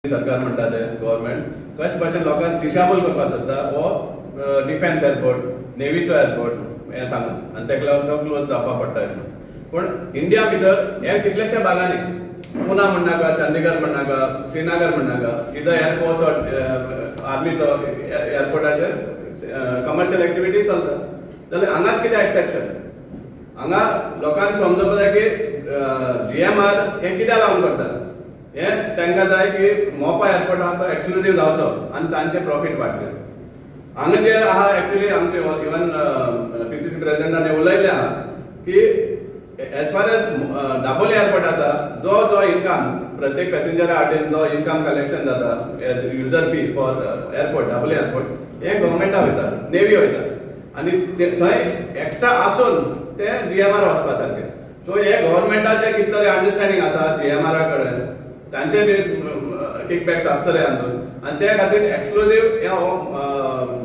सरकार म्हणटा ते गव्हर्नमेंट कशे भाशेन लोकांक दिशाभूल करपाक सोदता हो डिफेन्स एअरपोर्ट नेव्हीचो एअरपोर्ट हें सांगून आनी तेका लागून तो क्लोज जावपाक पडटा पूण इंडिया भितर हे कितलेशे भागांनी पुना म्हणनाका चंदीगड म्हणनाका श्रीनगर म्हणनाका इथं एअरफोर्स आर्मीचो एअरपोर्टाचेर कमर्शियल एक्टिविटी चलता जाल्यार हांगाच कितें एक्सेप्शन हांगा लोकांक समजप जाय की GMR हे कित्याक लागून करता हे तांकां जाय की मोपा एअरपोर्ट आहा तो एक्सक्लुझीव जावचो आनी तांचे प्रॉफिट वाडचे हांगा जे आहा एक्चुअली आमचे इवन PCC प्रेसिडेंटान उलयले आहा की as far as Dabolim airport आसा जो इन्कम प्रत्येक पॅसेंजरा वाटेन जो इन्कम कलेक्शन जाता as user fee for airport Dabolim airport हे गव्हर्मेंटा वयता नेव्ही वयता आनी थंय एक्स्ट्रा आसून ते GMR वचपा सारके सो हे गव्हर्मेंटाचे कितें तरी अंडरस्टँडींग आसा GMR कडेन तांचे बी किकबॅक्स आसतले हातून आनी त्या खातीर एक्सक्लुझीव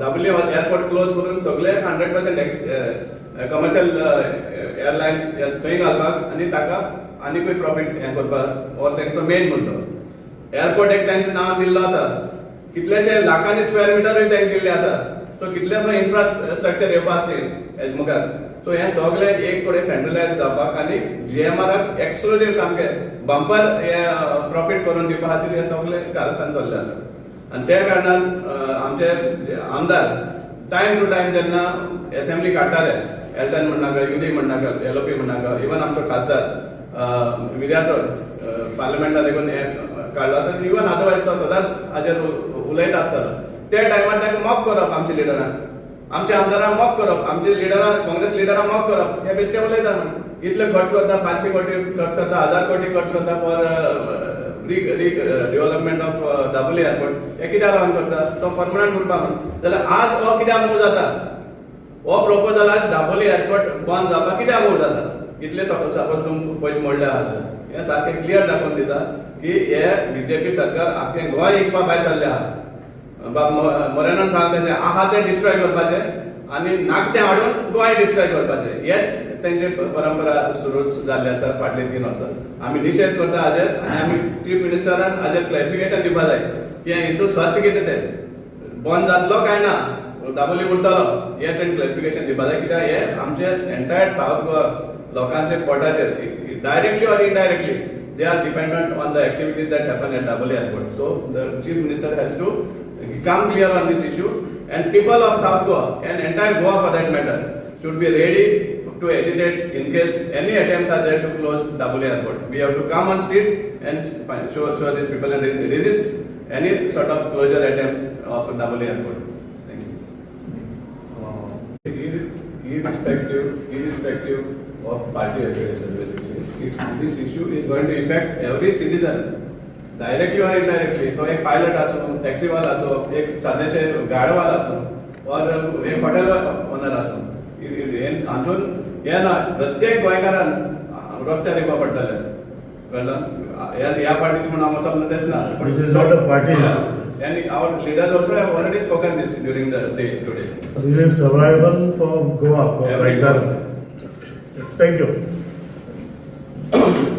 दाबोली एअरपोर्ट क्लोज करून सगळे 100% कमर्शियल एअरलायन्स थंय घालपाक आनी ताका आनीकूय प्रॉफिट हें करपाक हो तेंचो मेन मुद्दो एअरपोर्ट एक तांचें नांव दिल्लो आसा कितलेशे लाखांनी स्क्वेअर मिटरूय तांकां दिल्ले आसा सो कितलेशे इन्फ्रास्ट्रक्चर येवपा आसली हेज मुखार सो हे सगळे एक कडेन सेंट्रलायज जावपाक आनी GMRक एक्सक्लुझीव सामकें बंपर हे प्रॉफिट करून दिवपा खातीर हे सगळे कारस्थान चल्ले आसा आनी त्या कारणान आमचे आमदार टायम टू टायम जेन्ना असेंब्ली काडटाले एल्टन म्हणनाका UD म्हणनाका LOP म्हणनाका इवन आमचो खासदार विर्यात पार्लमेंटान देखून हे काडलो आसा इवन अदरवायज तो सदांच हाजेर उलयता आसतालो त्या टायमार ताका मॉक करप आमच्या लिडरान आमच्या आमदारांक मॉक करप आमचे लिडरांक काँग्रेस लिडरांक मॉक करप हे बेश्टे उलयता म्हणून इतले खर्च करता 500 कोटी खर्च करता 1000 कोटी खर्च करता for development of Dabolim airport हे कित्याक लागून करता तो परमनंट उरपा म्हणून जाल्यार आज हो कित्याक मूव जाता हो प्रपोजल आज दाबोली एअरपोर्ट बंद जावपाक कित्याक मूव जाता इतले सपोज तुमकां पयशे मोडले आहात हे सारकें क्लियर दाखोवन दिता की हे BJP सरकार आख्खें गोंय इकपा भायर सरले आहा मोरेनान सांगलें तशें आहा तें डिस्ट्रॉय करपाचें आनी नाक तें हाडून गोंय डिस्ट्रॉय करपाचें हेच तेंचे परंपरा सुरू जाल्ली आसा फाटले 3 वर्सां आमी निशेध करता हाजेर आनी आमी चीफ मिनिस्टरान हाजेर क्लॅरिफिकेशन दिवपा जाय की हितून सत्य कितें तें बंद जातलो काय ना दाबोली उरतलो हे तेणें क्लॅरिफिकेशन दिवपा जाय कित्याक हे आमचे एंटायर सावथ गोवा लोकांचे पोटाचेर directly or indirectly they are dependent on the activities that happen at Daboli Airport. So the Chief Minister has to come clear on this issue and people of South Goa and entire Goa for that matter should be ready to agitate in case any attempts are there to close Daboli Airport. We have to come on streets and show these people and resist any sort of closure attempts of Daboli Airport. Thank you. Irrespective of party affiliation, basically. This issue is going to affect every citizen, directly or indirectly. तो एक pilot असो, taxi वाला असो, एक सादेशे गाडवाल असो, और एक hotel owner असो. हातून हे ना प्रत्येक गोंयकारान रस्त्यार येवपा पडटलें. कळ्ळें? ह्या पार्टीचे म्हणून हांव वचप तेच ना. This is not a party. And our leaders also have already spoken this during the day today. This is survival for Goa. For Thank you. Thank you.